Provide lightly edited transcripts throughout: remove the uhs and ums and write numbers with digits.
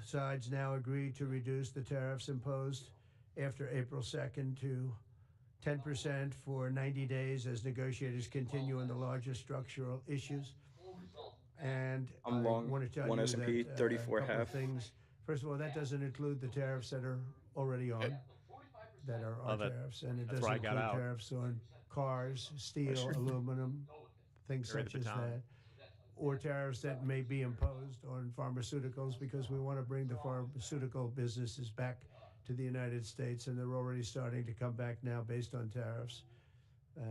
sides now agreed to reduce the tariffs imposed after April 2nd to 10% for 90 days as negotiators continue on the largest structural issues. And I'm I long want to tell one you that S&P a 34 couple of half. things. First of all, that doesn't include the tariffs that are already on, that are our Oh, tariffs, and it that's where doesn't I got include out. tariffs on cars, I steel, should. aluminum, things Right at such the as baton. that, or tariffs that may be imposed on pharmaceuticals, because we want to bring the pharmaceutical businesses back to the United States, and they're already starting to come back now based on tariffs.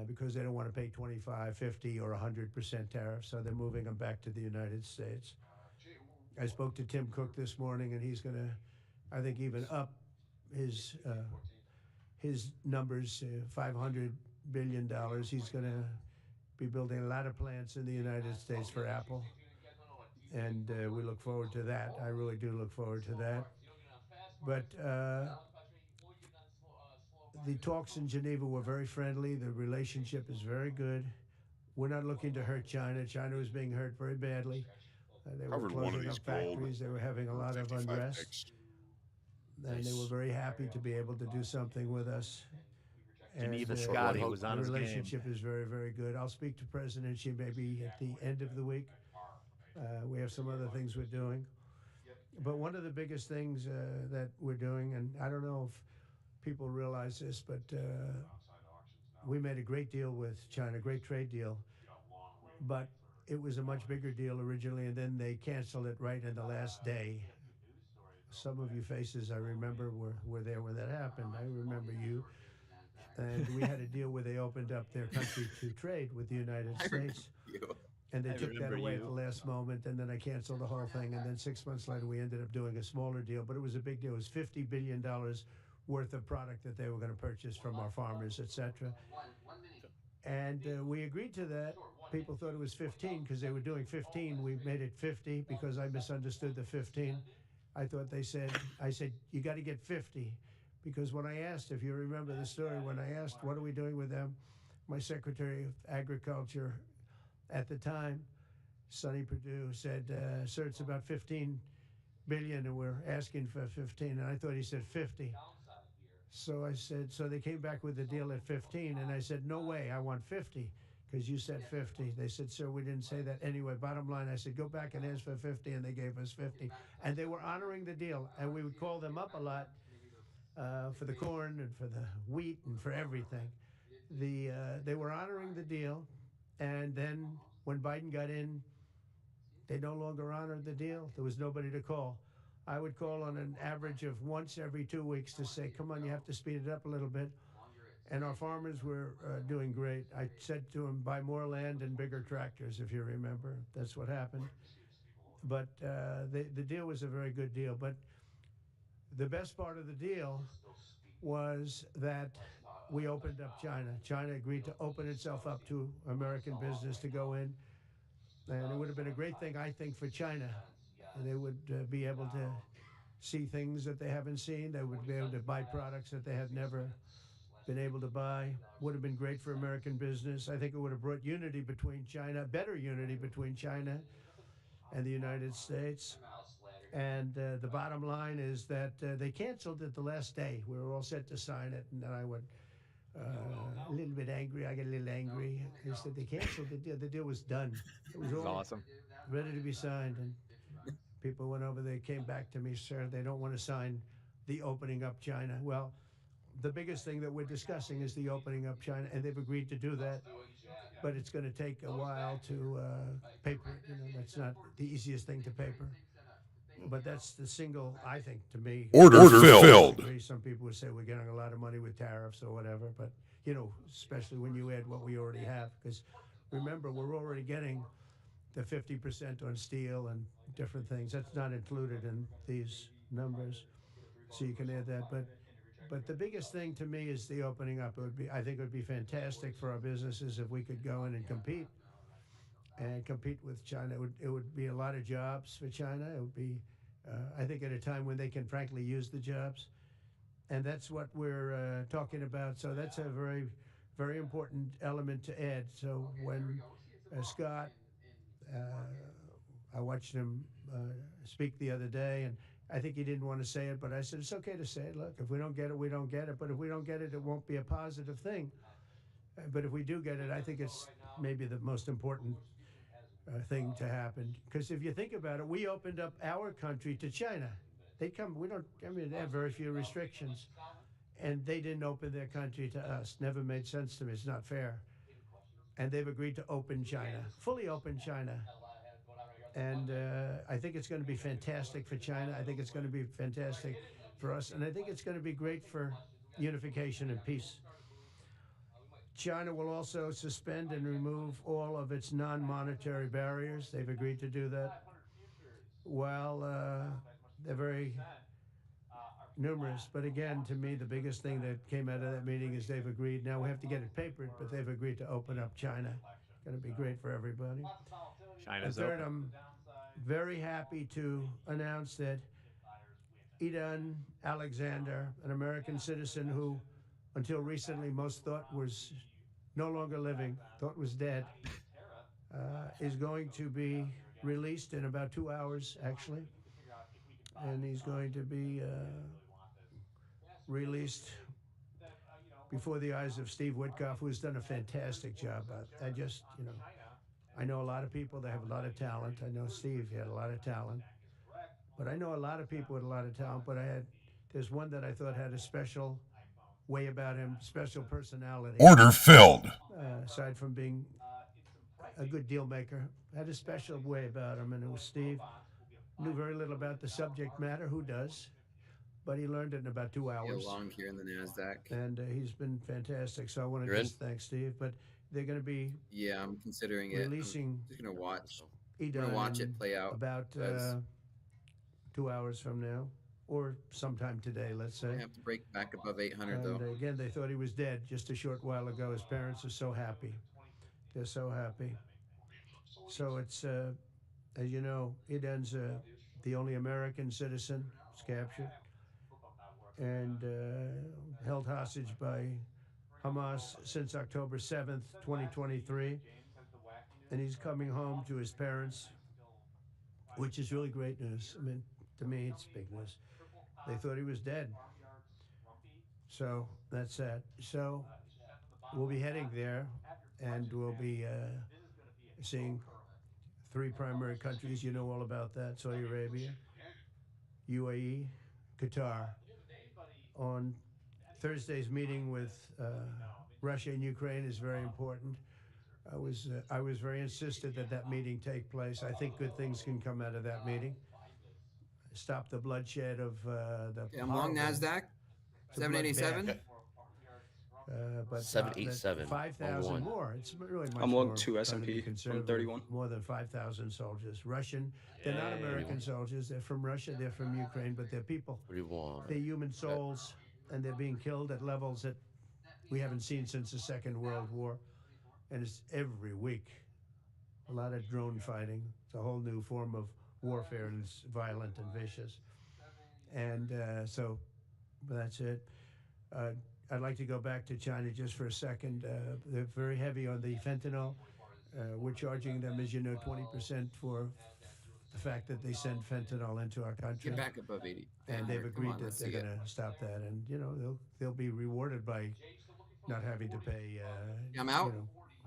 Because they don't want to pay 25, 50, or 100% tariffs, so they're moving them back to the United States. I spoke to Tim Cook this morning, and he's going to, I think, even up his numbers, $500 billion. He's going to be building a lot of plants in the United States for Apple, and we look forward to that. I really do look forward to that. But the talks in Geneva were very friendly. The relationship is very good. We're not looking to hurt China. China was being hurt very badly. They were Covered one of closing these up gold factories. They were having a lot of unrest. 55X. And they were very happy to be able to do something with us. And Geneva Short one Scotty hook. was the on his game. relationship is very, very good. I'll speak to President Xi maybe at the end of the week. We have some other things we're doing. But one of the biggest things that we're doing, and I don't know if people realize this, but we made a great deal with China, great trade deal. But it was a much bigger deal originally, and then they canceled it right in the last day. Some of you faces I remember were there when that happened. I remember you. And we had a deal where they opened up their country to trade with the United States. And they I took that remember away at you. the last moment, and then I canceled the whole thing. And then 6 months later, we ended up doing a smaller deal, but it was a big deal. It was $50 billion worth of product that they were going to purchase from our farmers, etc. And we agreed to that. People thought it was 15 because they were doing 15. We made it 50 because I misunderstood the 15. I thought I said, you got to get 50. Because when I asked, if you remember the story, when I asked, what are we doing with them? My Secretary of Agriculture at the time, Sonny Perdue, said, sir, it's about 15 billion and we're asking for 15. And I thought he said 50. So I said, so they came back with the deal at 15. And I said, no way, I want 50 because you said 50. They said, sir, we didn't say that. Anyway, bottom line, I said, go back and ask for 50. And they gave us 50. And they were honoring the deal. And we would call them up a lot for the corn and for the wheat and for everything. They were honoring the deal. And then when Biden got in, they no longer honored the deal. There was nobody to call. I would call on an average of once every 2 weeks to say, come on, you have to speed it up a little bit. And our farmers were doing great. I said to them, buy more land and bigger tractors, if you remember. That's what happened. But the deal was a very good deal. But the best part of the deal was that we opened up China. China agreed to open itself up to American business to go in. And it would have been a great thing, I think, for China. And they would be able to see things that they haven't seen. They would be able to buy products that they have never been able to buy. Would have been great for American business. I think it would have brought unity between China, better unity between China and the United States. And the bottom line is that they canceled it the last day. We were all set to sign it, and then I went a little bit angry. I got a little angry. They said they canceled the deal. The deal was done. It was This is all awesome. ready to be signed. And people went over there, came back to me, sir, they don't want to sign the opening up China. Well, the biggest thing that we're discussing is the opening up China, and they've agreed to do that. But it's going to take a while to paper it. You know, that's not the easiest thing to paper. But that's the single, I think, to me. Order filled. Some people would say we're getting a lot of money with tariffs or whatever, but, you know, especially when you add what we already have. Because remember, we're already getting the 50% on steel and different things. That's not included in these numbers. So you can add that. But the biggest thing to me is the opening up. I think it would be fantastic for our businesses if we could go in and compete with China. It would be a lot of jobs for China. It would be, I think, at a time when they can frankly use the jobs. And that's what we're talking about. So that's a very, very important element to add. So when Scott, I watched him speak the other day, I think he didn't want to say it, but I said, it's okay to say it. Look, if we don't get it, we don't get it. But if we don't get it, it won't be a positive thing. But if we do get it, I think it's maybe the most important thing to happen. Because if you think about it, we opened up our country to China. They come, we don't, I mean, they have very few restrictions. And they didn't open their country to us. Never made sense to me. It's not fair. And they've agreed to open China, fully open China. And I think it's going to be fantastic for China. I think it's going to be fantastic for us. And I think it's going to be great for unification and peace. China will also suspend and remove all of its non monetary barriers. They've agreed to do that. Well, they're very numerous. But again, to me, the biggest thing that came out of that meeting is they've agreed. Now we have to get it papered, but they've agreed to open up China. Going to be great for everybody. And China's third, open. I'm very happy to announce that Idan Alexander, an American citizen who, until recently, most thought was no longer living, thought was dead, is going to be released in about 2 hours, actually. And he's going to be released before the eyes of Steve Witkoff, who's done a fantastic job. I just, I know a lot of people that have a lot of talent. I know Steve had a lot of talent. But I know a lot of people with a lot of talent, but there's one that I thought had a special way about him, special personality. Order filled. Aside from being a good deal maker, had a special way about him, and it was Steve. Knew very little about the subject matter. Who does? But he learned it in about 2 hours. Long here in the Nasdaq. And he's been fantastic. So I want to You're just thank Steve. But they're going to be Yeah, I'm considering releasing it. I'm just gonna watch. Edon I'm gonna watch it play out. about 2 hours from now, or sometime today, let's say. I have to break back above 800 And though. again, they thought he was dead just a short while ago. His parents are so happy. They're so happy. So it's, as you know, Idan's the only American citizen was captured and held hostage by Hamas since October 7th, 2023. And he's coming home to his parents, which is really great news. I mean, to me, it's big news. They thought he was dead. So that's that. So we'll be heading there, and we'll be seeing three primary countries. You know all about that: Saudi Arabia, UAE, Qatar. On Thursday's meeting with Russia and Ukraine is very important. I was very insistent that that meeting take place. I think good things can come out of that meeting. Stop the bloodshed of the. I'm long Nasdaq. 787. But 787 5,000 on one. more. It's really much I'm more. long 2 S&P from 31. More than 5,000 soldiers. Russian. They're not American soldiers. They're from Russia. They're from Ukraine, but they're people. 31. They're human souls, and they're being killed at levels that we haven't seen since the Second World War. And it's every week. A lot of drone fighting. It's a whole new form of warfare, and it's violent and vicious. And so that's it. I'd like to go back to China just for a second. They're very heavy on the fentanyl. We're charging them, as you know, 20% for the fact that they send fentanyl into our country. Get back above 80. And they've agreed on, that they're going to stop that. And, they'll be rewarded by not having to pay, I'm out.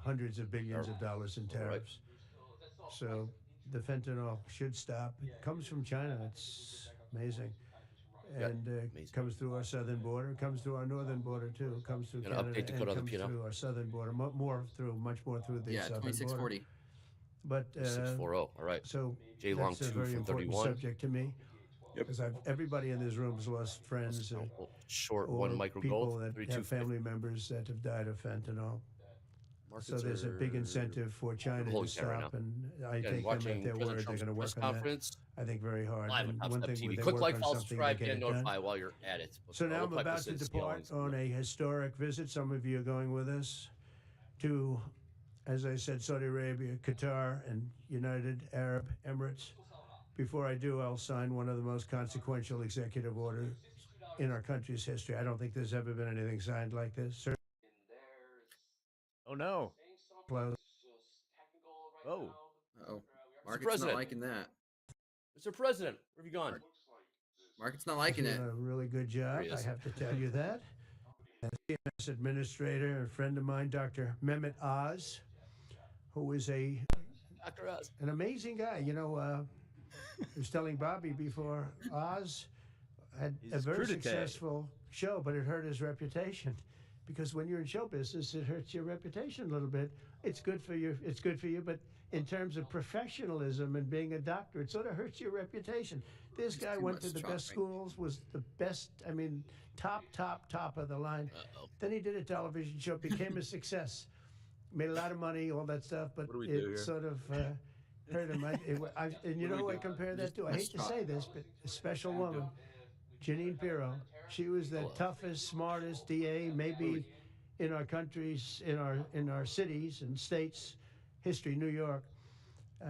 hundreds of billions of dollars in tariffs. So the fentanyl should stop. It comes from China. It's amazing. And comes through our southern border. It comes through our northern border too. It comes through Canada update the code and on the comes P&L? through our southern border. Much more through the southern 2640. border. But 640. All right. so J long that's a 2 very from important 31. subject to me. Because everybody in this room has lost friends Short or 1 micro people gold. that 32. have family members that have died of fentanyl. So there's a big incentive for China to stop, and I take them at their word. They're going to work on that. I think very hard. Live And on one TopStep thing TV. they Click work like, on follow, something, subscribe, they get and it done. notify while you're at it. So now I'm Look like about this to is depart scaling. on a historic visit. Some of you are going with us to, as I said, Saudi Arabia, Qatar, and United Arab Emirates. Before I do, I'll sign one of the most consequential executive orders in our country's history. I don't think there's ever been anything signed like this. Oh no. Close. Oh. Oh, Mr. market's not President. liking that. Mr. President, where have you gone? Market's not liking doing it. a really good job, I have to tell you that. As CMS administrator, a friend of mine, Dr. Mehmet Oz, who is Dr. Oz. an amazing guy. You know, I was telling Bobby before, Oz had a very successful show, but it hurt his reputation. Because when you're in show business, it hurts your reputation a little bit. It's good for you. It's good for you, but in terms of professionalism and being a doctor, it sort of hurts your reputation. This guy went to the best schools, was the best. I mean, top of the line. Then he did a television show, became a success, made a lot of money, all that stuff. But it sort of hurt him. And you know who I compare that to? I hate to say this, but a special woman, Janine Pirro. She was the toughest, smartest DA maybe in our countries, in our cities and states history. New York.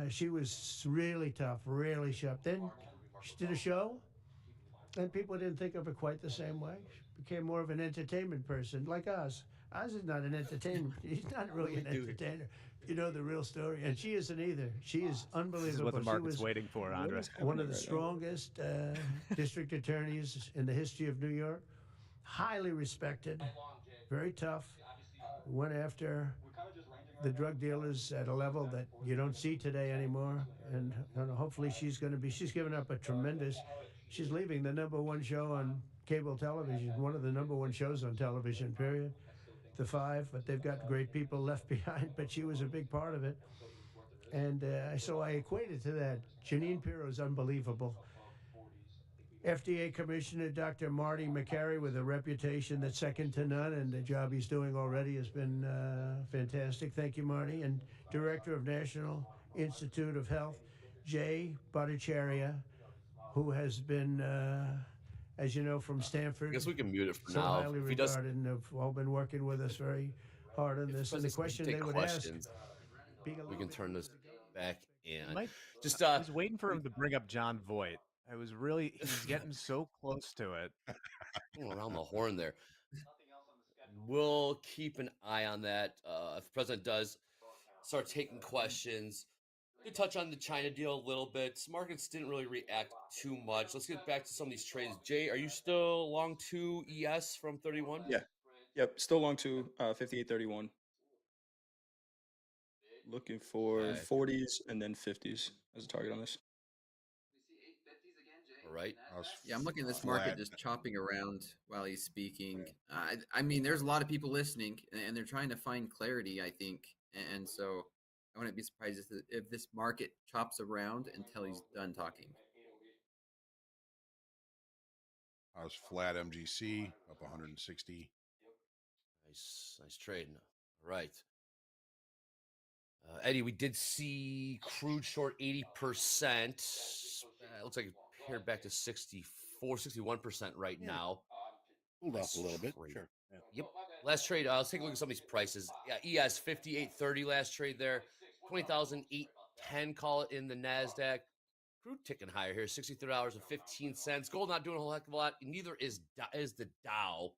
She was really tough, really sharp. Then she did a show, and people didn't think of her quite the same way. She became more of an entertainment person, like Oz. Oz is not an entertainment. He's not really an entertainer. You know the real story, and she isn't either. She is unbelievable. This is what the market's waiting for, Andre. One of the strongest district attorneys in the history of New York. Highly respected, very tough. Went after the drug dealers at a level that you don't see today anymore. And hopefully she's given up a tremendous, she's leaving the #1 show on cable television, one of the #1 shows on television, period. The Five, but they've got great people left behind, but she was a big part of it. And so I equated to that. Janine Pirro is unbelievable. FDA Commissioner Dr. Marty McCary, with a reputation that's second to none, and the job he's doing already has been fantastic. Thank you, Marty. And Director of National Institute of Health, Jay Bhattacharya, who has been, as you know, from Stanford. I guess we can mute it for so now. highly regarded, and have all been working with us very hard on this. And the question they would ask, we can turn this back in. Just I was waiting for him to bring up John Voight. He's getting so close to it. Around the horn there. We'll keep an eye on that. If the president does start taking questions, did touch on the China deal a little bit. Markets didn't really react too much. Let's get back to some of these trades. Jay, are you still long 2 ES from 31? Yeah. Yep. Still long 2, 58.31. Looking for 40s and then 50s as a target on this. All right. Yeah, I'm looking at this market just chopping around while he's speaking. I mean, there's a lot of people listening, and they're trying to find clarity, I think. And so I wouldn't be surprised if this market chops around until he's done talking. I was flat MGC up 160. Nice trade. All right. Eddie, we did see crude short 80%. Looks like it paired back to 61% right now. Cooled off a little bit. Sure. Yeah. Yep. Last trade. Let's take a look at some of these prices. Yeah, ES 58.30 last trade there. 20,810 call it in the Nasdaq. Crude ticking higher here. $63.15. Gold not doing a whole heck of a lot. Neither is the Dow.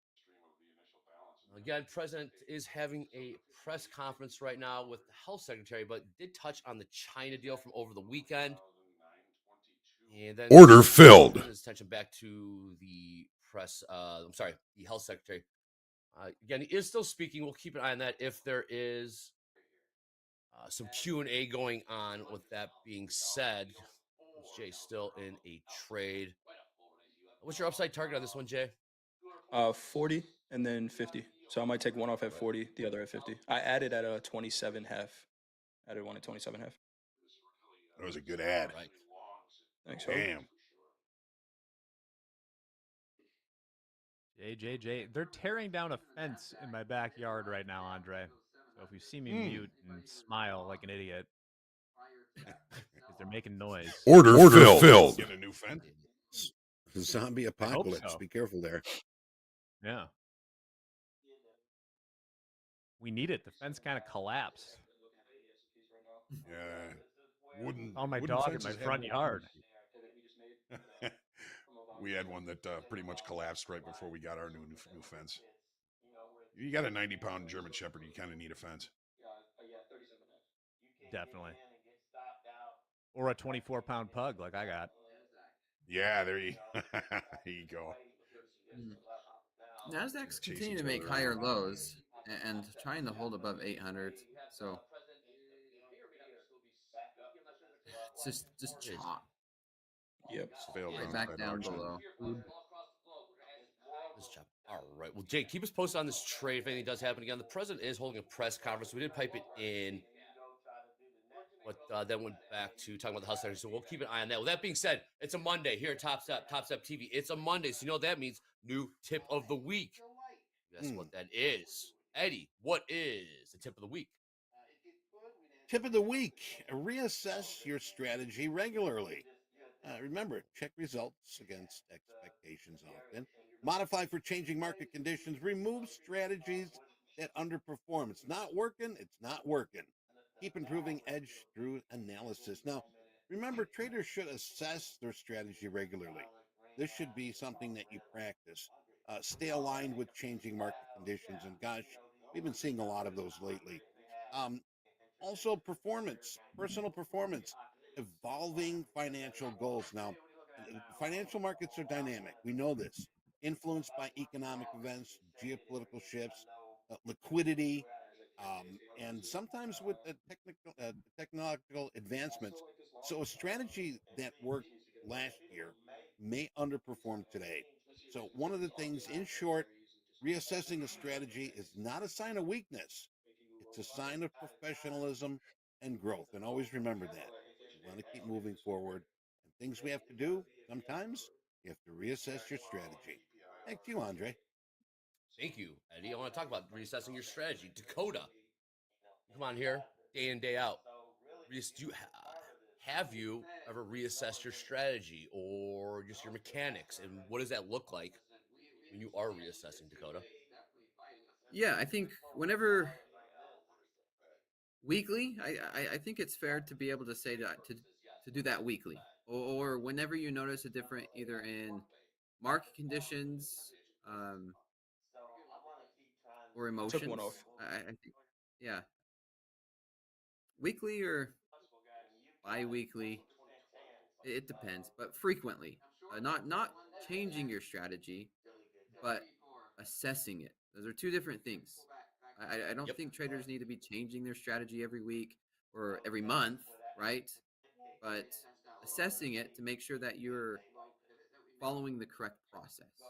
Again, President is having a press conference right now with the health secretary, but did touch on the China deal from over the weekend. And then order filled. His attention back to the press. The health secretary. Again, he is still speaking. We'll keep an eye on that. If there is some Q&A going on. With that being said, Jay still in a trade. What's your upside target on this one, Jay? 40 and then 50. So I might take one off at 40, the other at 50. I added at a 27.5. Added one at 27.5. That was a good ad. Right. Thanks. Damn. Jay, they're tearing down a fence in my backyard right now, Andre. So if you see me mute and smile like an idiot, because they're making noise. Order filled. Get a new fence. Zombie apocalypse. So. Be careful there. Yeah. We need it. The fence kind of collapsed. Yeah. Wooden. On my wooden dog in my fences front have- yard. We had one that pretty much collapsed right before we got our new fence. You got a 90-pound German Shepherd, you kind of need a fence. Definitely. Or a 24-pound pug like I got. Yeah, there you there you go. Nasdaq's Chase continuing each to make other higher around. lows and trying to hold above 800. So it's just It is. chop Yep. Failed right Is. back downside down auction. below. This job. All right. Well, Jake, keep us posted on this trade if anything does happen again. The president is holding a press conference. We did pipe it in, but then went back to talking about the house sector. So we'll keep an eye on that. With that being said, it's a Monday here at Top Step TV. It's a Monday, so you know what that means. New tip of the week. Guess what that is, Eddie? What is the tip of the week? Tip of the week: reassess your strategy regularly. Remember, check results against expectations often. Modify for changing market conditions. Remove strategies that underperform. It's not working. It's not working. Keep improving edge through analysis. Now, remember, traders should assess their strategy regularly. This should be something that you practice. Stay aligned with changing market conditions. And gosh, we've been seeing a lot of those lately. Um, Also, performance, personal performance, evolving financial goals. Now, financial markets are dynamic. We know this, influenced by economic events, geopolitical shifts, liquidity, and sometimes with technological advancements. So, a strategy that worked last year may underperform today. So, one of the things, in short, reassessing a strategy is not a sign of weakness. It's a sign of professionalism and growth. And always remember that. You want to keep moving forward. And things we have to do, sometimes you have to reassess your strategy. Thank you, Andre. Thank you, Eddie. I want to talk about reassessing your strategy. Dakota, you come on here day in, day out. Have you ever reassessed your strategy or just your mechanics? And what does that look like when you are reassessing, Dakota? Yeah, I think whenever weekly, I think it's fair to be able to say to do that weekly, or whenever you notice a different either in market conditions or Took one emotions. off. I think, yeah, weekly or bi-weekly, it depends, but frequently, not changing your strategy, but assessing it. Those are two different things. I don't Yep. think traders need to be changing their strategy every week or every month, right? But assessing it to make sure that you're following the correct process.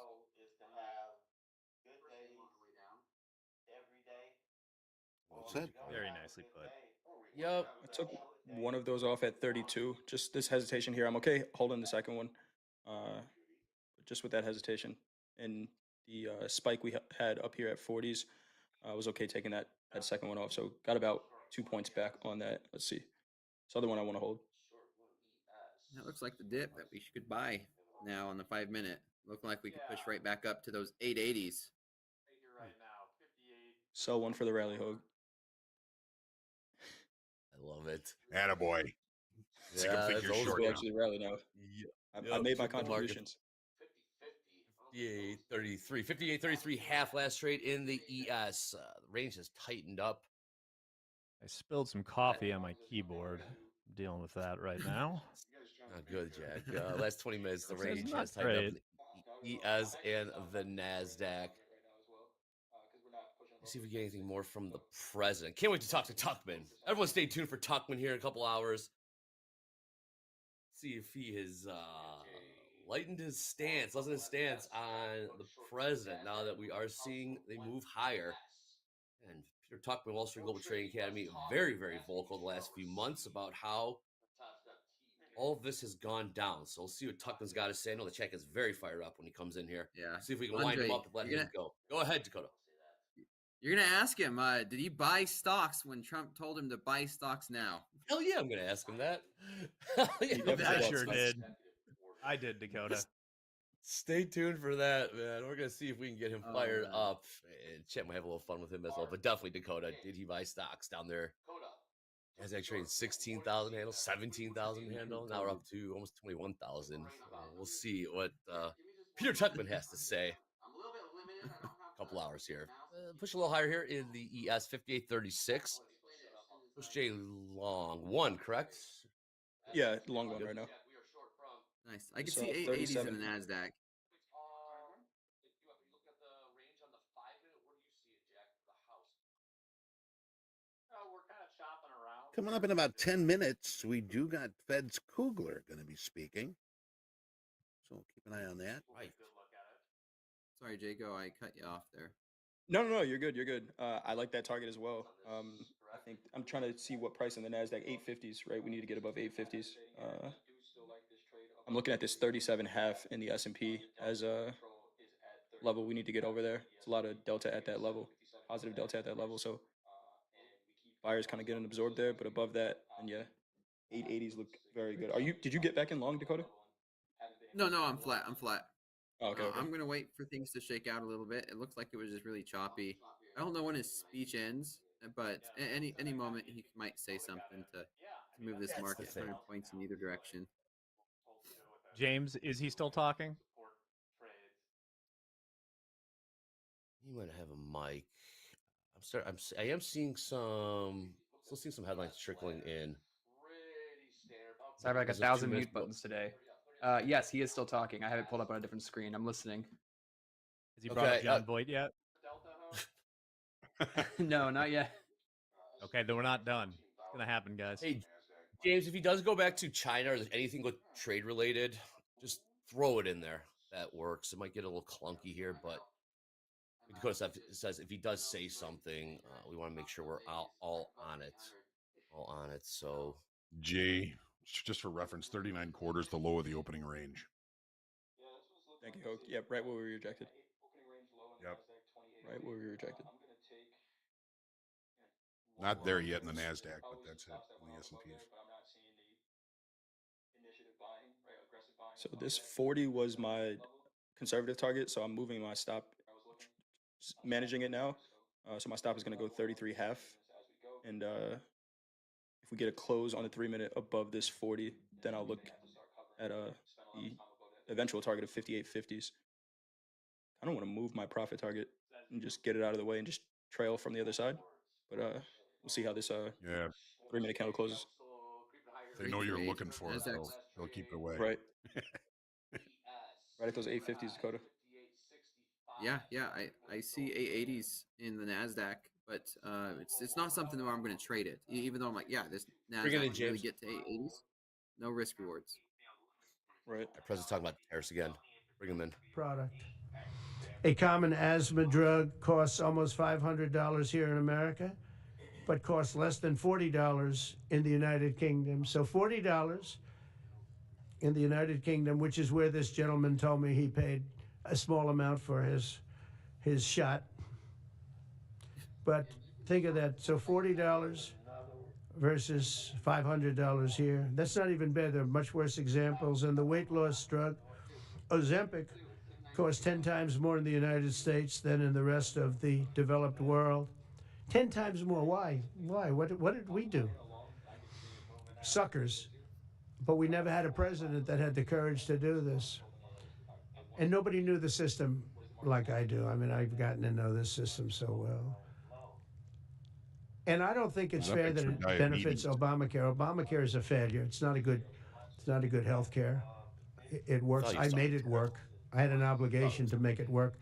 Well said. Very nicely put. Yep. I took one of those off at 32. Just this hesitation here. I'm okay holding the second one, just with that hesitation. And the spike we had up here at 40s, I was okay taking that second one off. So got about 2 points back on that. Let's see. This other one I want to hold. That looks like the dip that we should buy now on the 5 minute. Looking like we could push right back up to those 880s. Sell one for the rally, Hogue. I love it. Attaboy. See, Yeah, think that's you're old short We school. now. actually rally now. I made my contributions. 58.33. 58.33 half last trade in the ES. The range has tightened up. I spilled some coffee on my keyboard. I'm dealing with that right now. Not good, Jack. Last 20 minutes, the It's range not has tightened up great. in the ES and the Nasdaq. Let's see if we get anything more from the president. Can't wait to talk to Tuckman. Everyone stay tuned for Tuckman here in a couple hours. See if he has lightened his stance, lessened his stance on the president now that we are seeing they move higher. And Peter Tuckman, Wall Street Global Trading Academy, very, very vocal the last few months about how all of this has gone down. So we'll see what Tuckman's got to say. I know the check is very fired up when he comes in here. Yeah. See if we can wind him Andre, up and let him go. Go ahead, Dakota. You're going to ask him, did he buy stocks when Trump told him to buy stocks now? Hell yeah, I'm going to ask him that. Hell yeah, I sure did. I did, Dakota. Stay tuned for that, man. We're going to see if we can get him fired up. And Chet might have a little fun with him as well. But definitely, Dakota, did he buy stocks down there? As I trading 16,000 handle, 17,000 handle. Now we're up to almost 21,000. We'll see what Peter Tuckman has to say. A couple hours here. Push a little higher here in the ES 5836. Push J long one, correct? Yeah, long one right now. Nice. I can Just, see 880s in 37. the Nasdaq. Coming up in about 10 minutes, we do got Fed's Kugler going to be speaking. So keep an eye on that. Right. Sorry, Jago, I cut you off there. No, you're good. You're good. I like that target as well. I think I'm trying to see what price in the Nasdaq 850s, right? We need to get above 850s. I'm looking at this 37.5 in the S&P as a level we need to get over there. It's a lot of delta at that level, positive delta at that level. So buyers kind of getting absorbed there, but above that, and yeah, 880s look very good. Did you get back in long, Dakota? No, I'm flat. I'm flat. Oh, okay. I'm going to wait for things to shake out a little bit. It looks like it was just really choppy. I don't know when his speech ends, but any moment he might say something to move this That's market the thing. 100 points in either direction. James, is he still talking? He might have a mic. I am seeing still seeing some headlines trickling in. Sorry, like As of 2 1,000 minutes mute buttons today. Yes, he is still talking. I have it pulled up on a different screen. I'm listening. Has he brought up Okay, John Voight yet? No, not yet. Okay, then we're not done. It's gonna happen, guys. Hey, James, if he does go back to China or anything with trade related, just throw it in there. That works. It might get a little clunky here, but Dakota says if he does say something, we want to make sure we're all on it. All on it. So, Jay, just for reference, 39 quarters, the low of the opening range. Thank you, Hoke. Yep, right where we rejected. Yep. Right where we rejected. Not there yet in the Nasdaq, but that's it in the S&Ps. So this 40 was my conservative target, so I'm moving my stop, managing it now. So my stop is going to go 33.5, and if we get a close on the 3-minute above this 40, then I'll look at the eventual target of 58.50s. I don't want to move my profit target and just get it out of the way and just trail from the other side, but we'll see how this 3-minute candle closes. They know you're Great. looking for it, they'll keep it away. Right. Right at those 850s, Dakota. Yeah, I see 880s in the Nasdaq, but it's not something where I'm going to trade it. Even though I'm like, yeah, this Bring it Nasdaq in, can really James. get to 880s. No risk rewards. Right. our president's talking about tariffs again. Bring him in. Product. A common asthma drug costs almost $500 here in America, but costs less than $40 in the United Kingdom. So $40 in the United Kingdom, which is where this gentleman told me he paid a small amount for his shot. But think of that. So $40 versus $500 here. That's not even bad. There are much worse examples. And the weight loss drug, Ozempic, costs 10 times more in the United States than in the rest of the developed world. 10 times more. Why? What did we do? Suckers. But we never had a president that had the courage to do this. And nobody knew the system like I do. I mean, I've gotten to know this system so well. And I don't think it's fair that it benefits Obamacare. Obamacare is a failure. It's not a good health care. It works. I made it work. I had an obligation to make it work,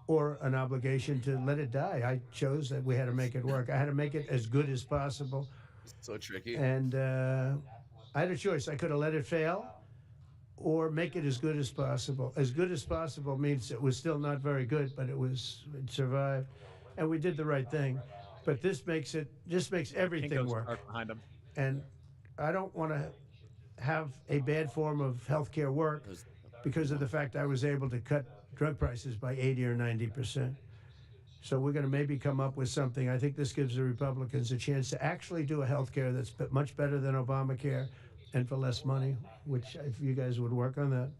or an obligation to let it die. I chose that we had to make it work. I had to make it as good as possible. So tricky. And I had a choice. I could have let it fail or make it as good as possible. As good as possible means it was still not very good, but it survived. And we did the right thing. But this makes everything Kinko's work. dark behind him. And I don't want to have a bad form of healthcare work because of the fact I was able to cut drug prices by 80 or 90%. So we're going to maybe come up with something. I think this gives the Republicans a chance to actually do a healthcare that's much better than Obamacare and for less money, which if you guys would work on that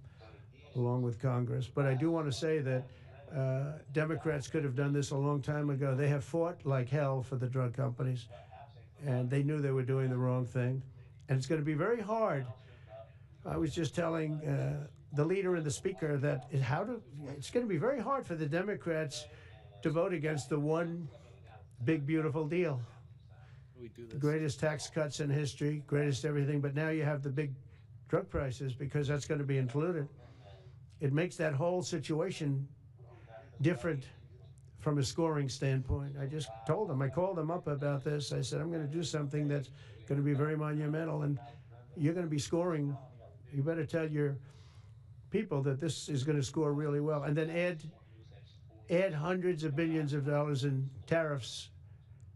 along with Congress. But I do want to say that Democrats could have done this a long time ago. They have fought like hell for the drug companies, and they knew they were doing the wrong thing. And it's going to be very hard. I was just telling the leader and the speaker that it's going to be very hard for the Democrats to vote against the one big, beautiful deal. We do this. The greatest tax cuts in history, greatest everything. But now you have the big drug prices because that's going to be included. It makes that whole situation different from a scoring standpoint. I just told them, I called them up about this. I said, I'm going to do something that's going to be very monumental, and you're going to be scoring. You better tell your people that this is going to score really well, and then add hundreds of billions of dollars in tariffs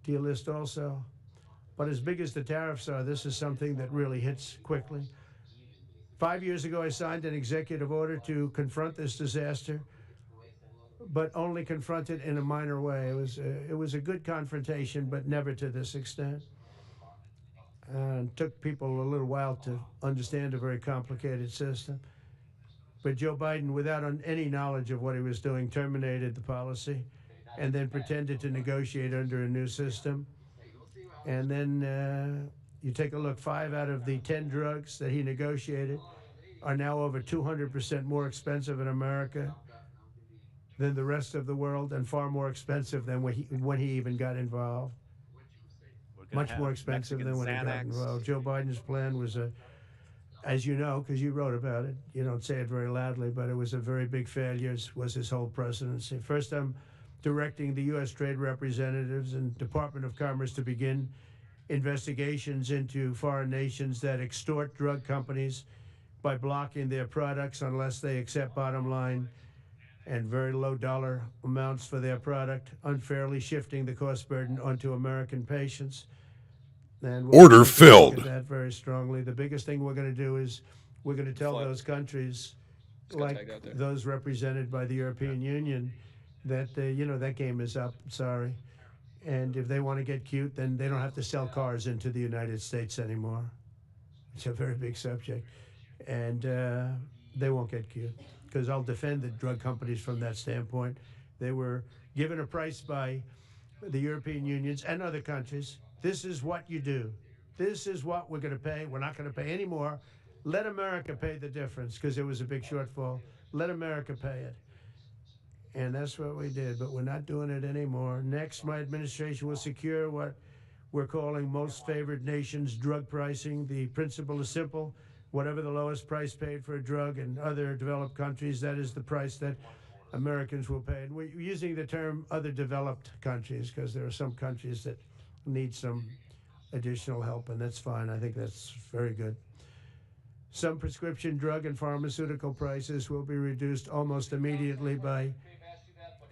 to your list also. But as big as the tariffs are, this is something that really hits quickly. 5 years ago, I signed an executive order to confront this disaster, but only confront it in a minor way. It was a good confrontation, but never to this extent. And it took people a little while to understand a very complicated system. But Joe Biden, without any knowledge of what he was doing, terminated the policy and then pretended to negotiate under a new system. And then you take a look, 5 out of the 10 drugs that he negotiated are now over 200% more expensive in America than the rest of the world, and far more expensive than when he even got involved. Much more expensive than when he got involved. Joe Biden's plan was as you know, because you wrote about it, you don't say it very loudly, but it was a very big failure, was his whole presidency. First, I'm directing the U.S. Trade Representatives and Department of Commerce to begin investigations into foreign nations that extort drug companies by blocking their products unless they accept bottom line and very low dollar amounts for their product, unfairly shifting the cost burden onto American patients. And Order filled. That very strongly. The biggest thing we're going to do is we're going to tell those countries, like those represented by the European Union, that that game is up. Sorry. And if they want to get cute, then they don't have to sell cars into the United States anymore. It's a very big subject. And they won't get cute, because I'll defend the drug companies from that standpoint. They were given a price by the European unions and other countries. This is what you do. This is what we're going to pay. We're not going to pay any more. Let America pay the difference, because there was a big shortfall. Let America pay it. And that's what we did, but we're not doing it anymore. Next, my administration will secure what we're calling most favored nations drug pricing. The principle is simple. Whatever the lowest price paid for a drug in other developed countries, that is the price that Americans will pay. And we're using the term other developed countries because there are some countries that need some additional help, and that's fine. I think that's very good. Some prescription drug and pharmaceutical prices will be reduced almost immediately by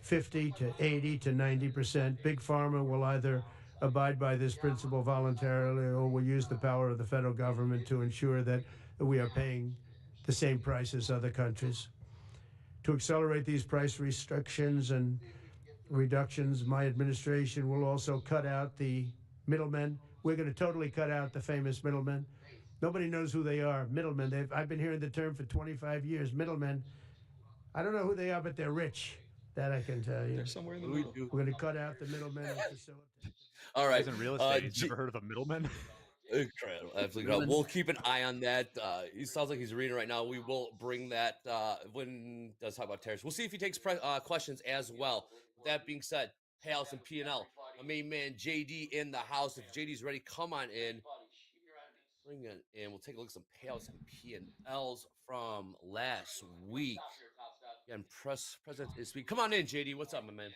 50 to 80 to 90%. Big Pharma will either abide by this principle voluntarily or will use the power of the federal government to ensure that we are paying the same price as other countries. To accelerate these price restrictions and reductions, my administration will also cut out the middlemen. We're going to totally cut out the famous middlemen. Nobody knows who they are. Middlemen. I've been hearing the term for 25 years. Middlemen. I don't know who they are, but they're rich. That I can tell you. They're somewhere in the middle. We're going to cut out the middlemen and facilitate. All right. In real estate, he's never heard of a middleman. Incredible. Absolutely. We'll keep an eye on that. He sounds like he's reading right now. We will bring that when he does talk about tariffs. We'll see if he takes questions as well. With that being said, payouts and P&L. My main man JD in the house. If JD's ready, come on in. Bring it in. We'll take a look at some payouts and P&Ls from last week. Again, President is week. Come on in, JD. What's up, my man?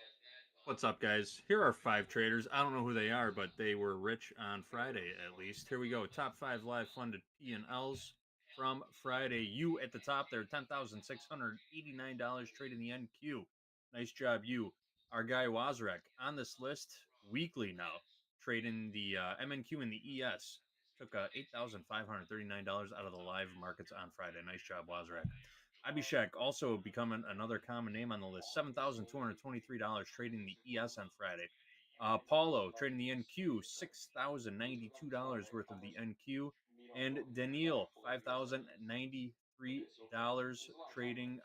What's up, guys? Here are 5 traders. I don't know who they are, but they were rich on Friday, at least. Here we go. Top 5 live funded P&Ls from Friday. You at the top there, $10,689 trading the NQ. Nice job, you. Our guy Wazrek on this list weekly now, trading the MNQ and the ES. Took $8,539 out of the live markets on Friday. Nice job, Wazrek. Abhishek also becoming another common name on the list. $7,223 trading the ES on Friday. Paulo trading the NQ, $6,092 worth of the NQ. And Daniil, $5,093 trading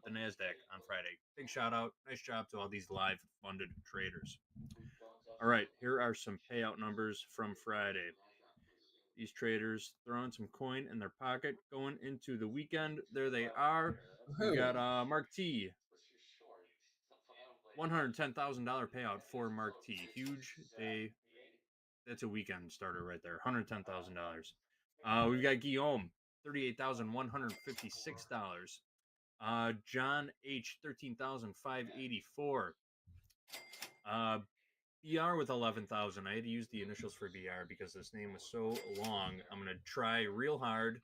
the Nasdaq on Friday. Big shout out. Nice job to all these live funded traders. All right, here are some payout numbers from Friday. These traders throwing some coin in their pocket going into the weekend. There they are. We got Mark T. $110,000 payout for Mark T. Huge day. That's a weekend starter right there. $110,000. We've got Guillaume. $38,156. John H, 13,584. BR with 11,000. I had to use the initials for BR because this name was so long. I'm going to try real hard.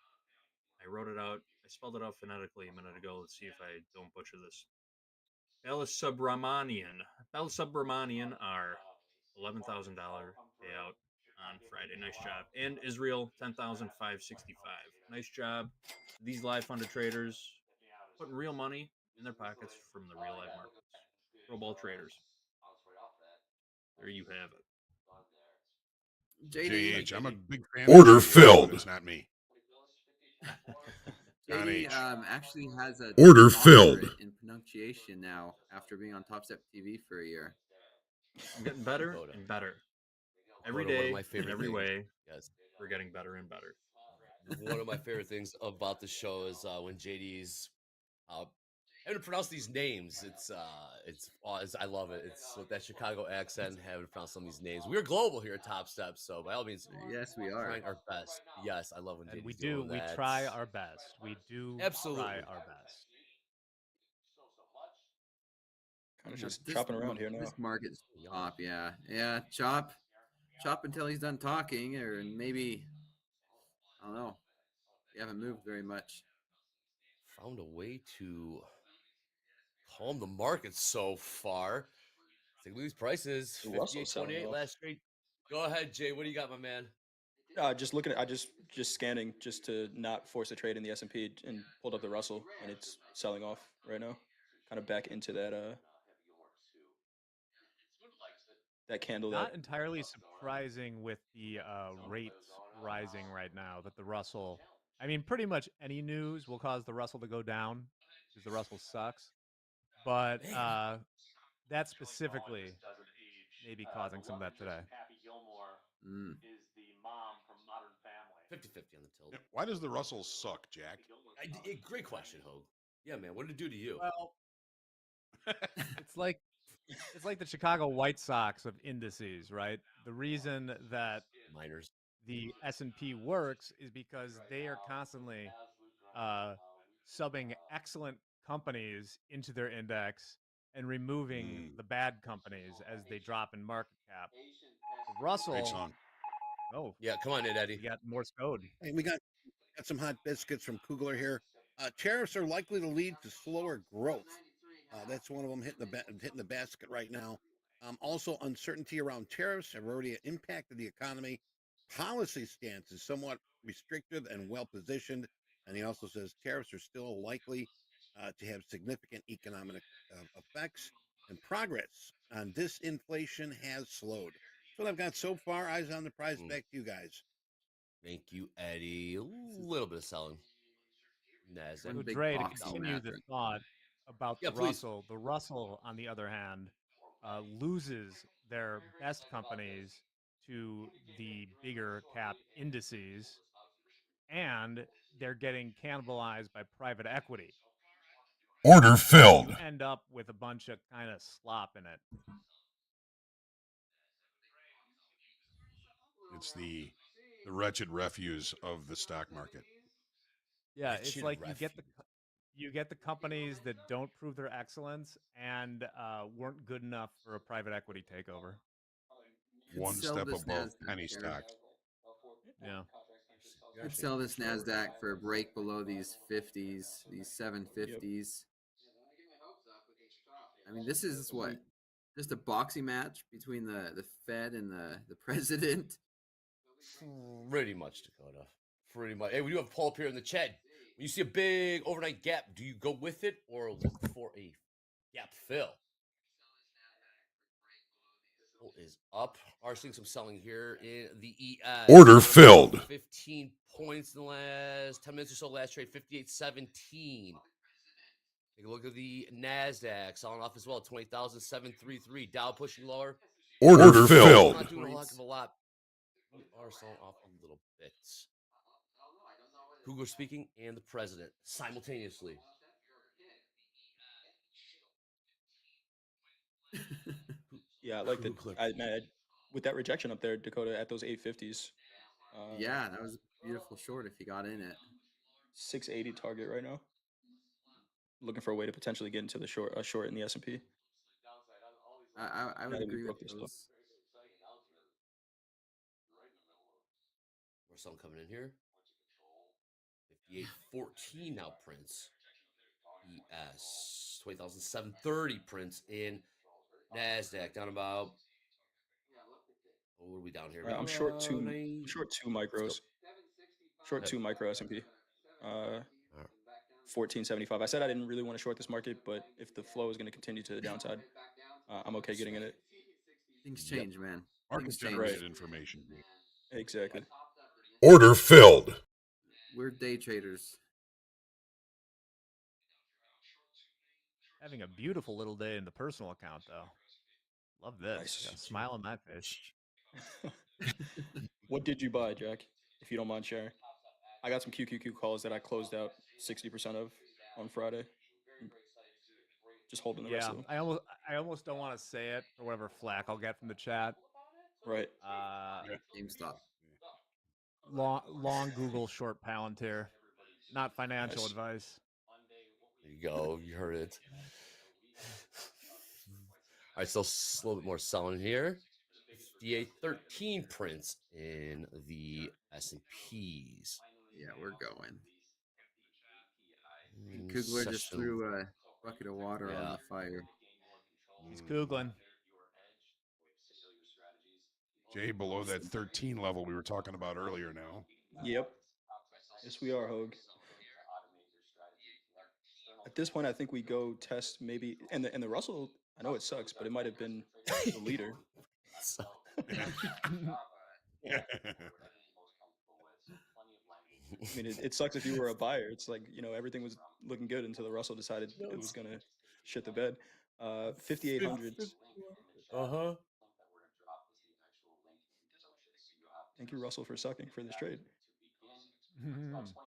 I wrote it out. I spelled it out phonetically a minute ago. Let's see if I don't butcher this. Balasubramanian are $11,000 payout on Friday. Nice job. And Israel, 10,565. Nice job. These live funded traders putting real money in their pockets from the real live markets. Pro ball traders. There you have it. JD, JH, I'm a big fan. Order of JH, filled. but it's not me. JD actually has a Order doctorate filled. in pronunciation now after being on TopStep TV for a year. I'm getting better Dakota. and better. Every Dakota, one of day, my favorite every things. way, Yes. we're getting better and better. One of my favorite things about the show is when JD's having to pronounce these names. It's I love it. It's with that Chicago accent, having to pronounce some of these names. We're global here at Top Step, so by all means, Yes, we are. trying our best. Yes, I love when And JD's doing we that. try our best. We do Absolutely. try our best. Kind of Now, just chopping around here now. This market's chop, yeah, chop until he's done talking, or maybe I don't know. We haven't moved very much. Found a way to calm the market so far. Take a look at these prices. Russell's selling 58.28 off. last trade. Go ahead, Jay. What do you got, my man? Just looking at, I just scanning just to not force a trade in the S&P and pulled up the Russell, and it's selling off right now. Kind of back into that candle. Not entirely surprising with the rates rising right now that the Russell, I mean, pretty much any news will cause the Russell to go down because the Russell sucks. But that specifically may be causing some of that today. 50-50 on the tilt. Why does the Russell suck, Jack? Great question, Hogue. Yeah, man. What did it do to you? Well, it's like the Chicago White Sox of indices, right? The reason that Miners. the S&P works is because they are constantly subbing excellent companies into their index and removing the bad companies as they drop in market cap. The Russell. Great song. Oh, yeah, come on in, Eddie. We got Morse code. Hey, we got some hot biscuits from Kugler here. Tariffs are likely to lead to slower growth. That's one of them hitting the basket right now. Also, uncertainty around tariffs have already impacted the economy. Policy stance is somewhat restrictive and well positioned. And he also says tariffs are still likely to have significant economic effects, and progress on disinflation has slowed. That's what I've got so far. Eyes on the prize. Back to you guys. Thank you, Eddie. A little bit of selling. Nasdaq. So, Dre, to continue the thought about the Russell, the Russell, on the other hand, loses their best companies to the bigger cap indices, and they're getting cannibalized by private equity. Order filled. You end up with a bunch of kind of slop in it. It's the wretched refuse of the stock market. Yeah, it's like you get the companies that don't prove their excellence and weren't good enough for a private equity takeover. One step above penny stock. Yeah. Could sell this Nasdaq for a break below these 50s, these 750s. Yep. I mean, this is what? Just a boxing match between the Fed and the president? Pretty much, Dakota. Pretty much. Hey, we do have a poll up here in the chat. When you see a big overnight gap, do you go with it or look for a gap fill? Is up. Are seeing some selling here in the ES. Order filled. 15 points in the last 10 minutes or so. Last trade, 58.17. Take a look at the Nasdaq selling off as well. 20,733. Dow pushing lower. Order filled. Not doing a heck of a lot. We are selling off a little bit. Kugler speaking and the president simultaneously. Yeah, I like the with that rejection up there, Dakota, at those 850s. Yeah, that was a beautiful short if you got in it. 680 target right now. Looking for a way to potentially get into the short in the S&P. I would agree with those. Or some coming in here. 58.14 now prints. ES 20,730 prints in Nasdaq down about. What are we down here? I'm short two micros. Short Okay. 2 micro S&P. 1475. I said I didn't really want to short this market, but if the flow is going to continue to the downside, I'm okay getting in it. Things change, man. Market generated information. Exactly. Order filled. We're day traders. Having a beautiful little day in the personal account, though. Love this. Nice. Got a smile on my face. What did you buy, Jack? If you don't mind sharing. I got some QQQ calls that I closed out 60% of on Friday. Just holding the rest of them. I almost don't want to say it for whatever flack I'll get from the chat. Right. GameStop. Long Google, short Palantir. Not financial advice. There you go. You heard it. All right, still a little bit more selling here. 58.13 prints in the S&Ps. Yeah, we're going. And Kugler just threw a bucket of water on the fire. He's Googling. Jay, below that 13 level we were talking about earlier now. Yep. Yes, we are, Hogue. At this point, I think we go test maybe, and the Russell, I know it sucks, but it might have been the leader. I mean, it sucks if you were a buyer. It's like, everything was looking good until the Russell decided it was going to shit the bed. 5,800. Uh-huh. Thank you, Russell, for sucking for this trade.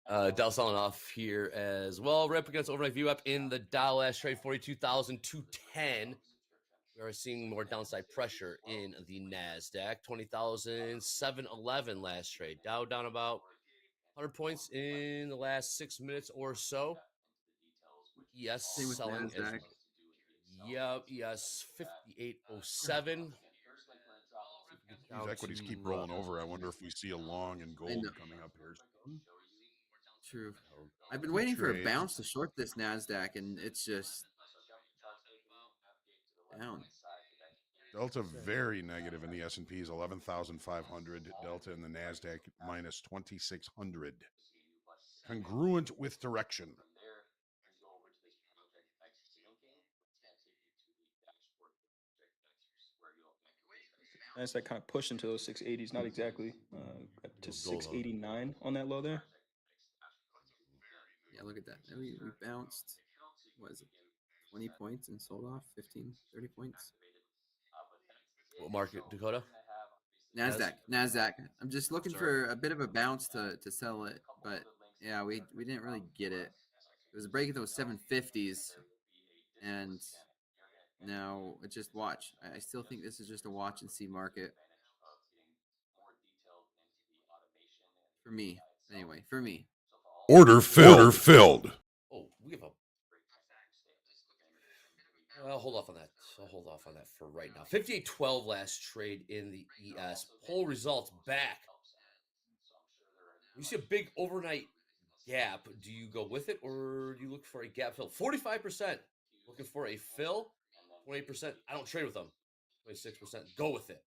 Dow selling off here as well. We're up against overnight view up in the Dow last trade, 42,210. We are seeing more downside pressure in the Nasdaq, 20,711 last trade. Dow down about 100 points in the last 6 minutes or so. ES selling as ES 5807. These equities keep rolling over. I wonder if we see a long in gold coming up here soon. True. I've been waiting for a bounce to short this Nasdaq, and it's just down. Delta very negative in the S&P is 11,500. Delta in the Nasdaq minus 2,600. Congruent with direction. Nasdaq kind of pushed into those 680s, not exactly, to 689 on that low there. Yeah, look at that. We bounced, what is it, 20 points and sold off 15, 30 points. What market, Dakota? Nasdaq. I'm just looking for a bit of a bounce to sell it, but yeah, we didn't really get it. It was breaking those 750s, and now it's just watch. I still think this is just a watch and see market. For me, anyway. For me. Order filled. Oh, we have a. I'll hold off on that. I'll hold off on that for right now. 58.12 last trade in the ES. Poll results back. You see a big overnight gap. Do you go with it or do you look for a gap fill? 45% looking for a fill. 28%. I don't trade with them. 26%. Go with it.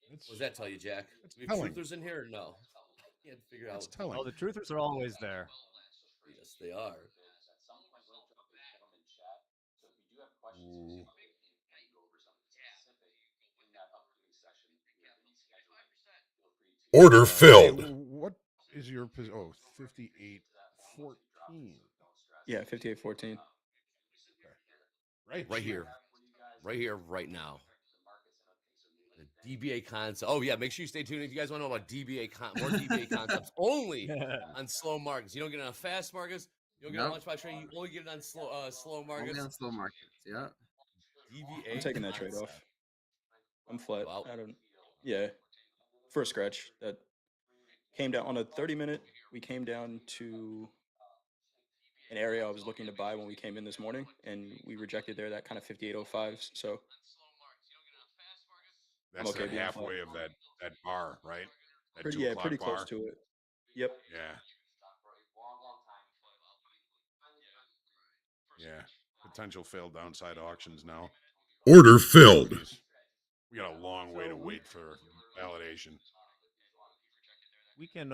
What does that tell you, Jack? Do we have truthers in here or no? I can't figure out. Oh, the truthers are always there. Yes, they are. Ooh. Order filled. What is your position? Oh, 58.14. Yeah, 58.14. Right here. Right here, right now. The DBA concept. Oh, yeah. Make sure you stay tuned. If you guys want to know about more DBA concepts only on slow markets. You don't get it on fast markets. You don't get it on lunch by trade. You only get it on slow markets. Only on slow markets, yeah. DBA I'm taking that trade off. I'm flat. I don't. Yeah. First scratch that came down on a 30-minute. we came down to an area I was looking to buy when we came in this morning, and we rejected there that kind of 58.05. So That's okay the being flat. halfway of that bar, right? That Pretty, 2 yeah, o'clock pretty close bar. to it. Yep. Yeah. Yeah. Potential failed downside auctions now. Order filled. We got a long way So to we- wait for validation. We can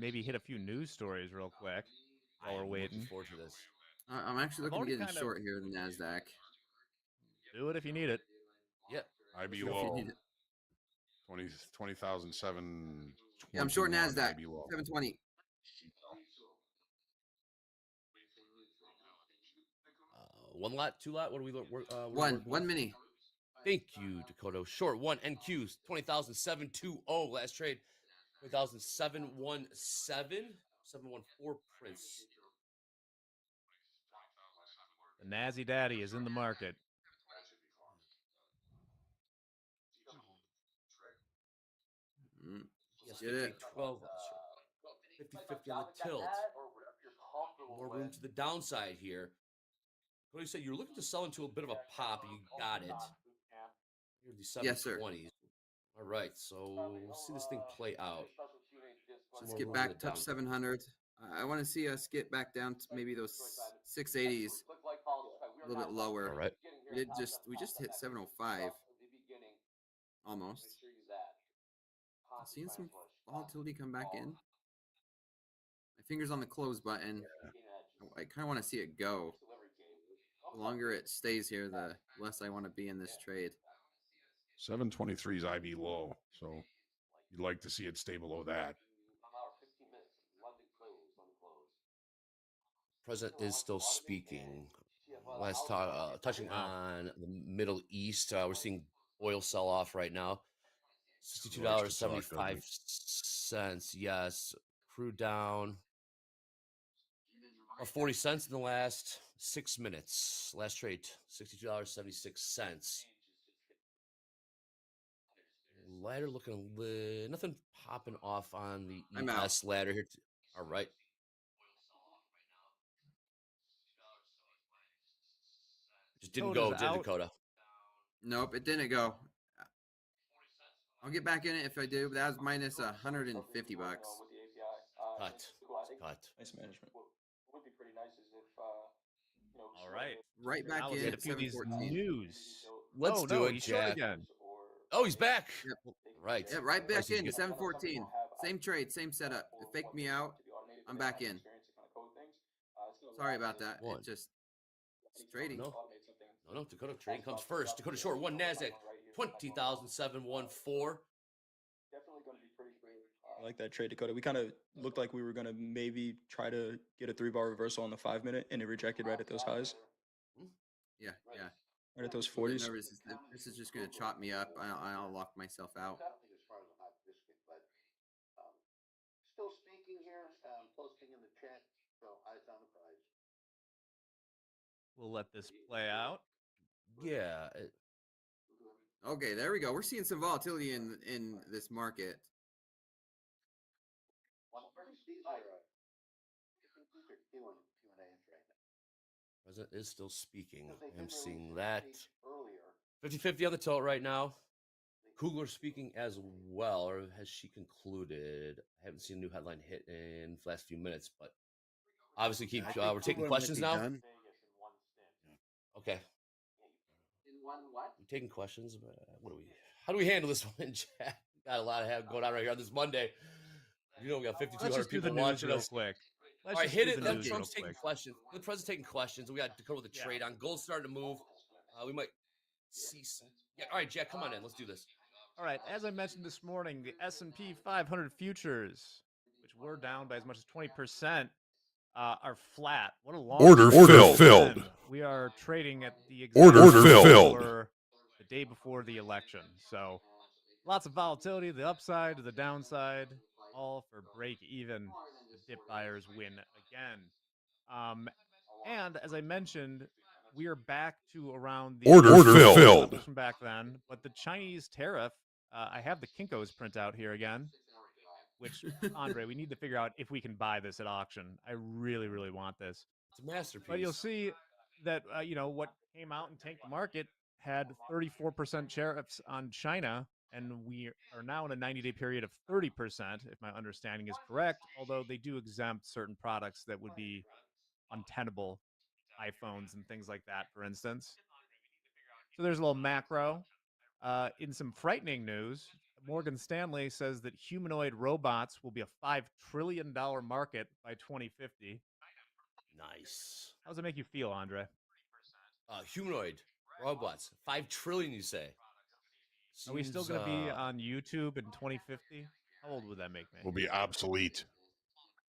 maybe hit a few news stories real quick while we're I'm waiting. looking forward to this. I'm actually I've looking to already get in kind of- short here in the Nasdaq. Do it if you need it. Yeah. IB If you low. need it. 20,721. Yeah, I'm short Nasdaq. IB low. 720. One lot, two lot. What are we? One mini. Thank you, Dakota. Short one NQs 20,720 last trade. 20,717 714 Prince. The Nazi Daddy is in the market. Yes, Get it. 12 50-50 on the tilt. More room to the downside here. What you said, you're looking to sell into a bit of a pop, and you got it. Here are the 720s. Yes, sir. All right, so we'll see this thing play out. Let's get back, touch 700. I want to see us get back down to maybe those 680s, a little bit lower. All right. We just hit 705, almost. I'm seeing some volatility come back in. My finger's on the close button. I kind of want to see it go. The longer it stays here, the less I want to be in this trade. 723 is IB low, so you'd like to see it stay below that. President is still speaking. Last talk, touching on the Middle East, we're seeing oil sell off right now. $62.75. Yes, crude down 40 cents in the last 6 minutes. Last trade, $62.76. Ladder looking nothing popping off on the I'm out. ES ladder here. All right. Just didn't go, Dakota's did out. Dakota? Nope, it didn't go. I'll get back in it if I do, but that was minus 150 bucks. Cut. Cut. Nice management. All right. Right back Now in let's hit at a few of these 714. news. Let's oh, do no, it, he's short Jack. again. Oh, he's back. Yep. Right. Yeah, right back Prices in get- 714. Same trade, same setup. It faked me out. I'm back in. Sorry about that. One. It just it's trading. No, Dakota trading comes first. Dakota short one Nasdaq 20,714. I like that trade, Dakota. We kind of looked like we were going to maybe try to get a 3-bar reversal on the 5 minute, and it rejected right at those highs, Yeah. right at those I'm a bit 40s. nervous. This is just going to chop me up. I'll lock myself out. Still speaking here, posting in the chat, so eyes on the prize. We'll let this play out. Yeah. Okay, there we go. We're seeing some volatility in this market. President is still speaking. I'm seeing that. 50-50 on the tilt right now. Kugler speaking as well, or has she concluded? I haven't seen a new headline hit in the last few minutes, but obviously we're taking questions now. Okay. We're taking questions. How do we handle this one, Jack? We got a lot of going on right here on this Monday. You know, we got 5,200 people watching real us. quick. All right, hit it. Then Trump's taking questions. The president's taking questions. We got Dakota with the trade on. Gold's starting to move. We might see some. Yeah. All right, Jack, come on in. Let's do this. All right. As I mentioned this morning, the S&P 500 futures, which were down by as much as 20%, are flat. What a long Order filled. We are trading at the exact Order filled for the day before the election. So lots of volatility, the upside to the downside, all for break even. The dip buyers win again. And as I mentioned, we are back to around the Order filled levels from back then. But the Chinese tariff, I have the Kinko's printout here again, which, Andre, we need to figure out if we can buy this at auction. I really, really want this. It's a masterpiece. But you'll see that, what came out and tanked the market had 34% tariffs on China, and we are now in a 90-day period of 30%, if my understanding is correct, although they do exempt certain products that would be untenable, iPhones and things like that, for instance. So there's a little macro. In some frightening news, Morgan Stanley says that humanoid robots will be a $5 trillion market by 2050. Nice. How does it make you feel, Andre? Humanoid robots, 5 trillion, you say? Are we still going to be on YouTube in 2050? How old would that make me? Will be obsolete.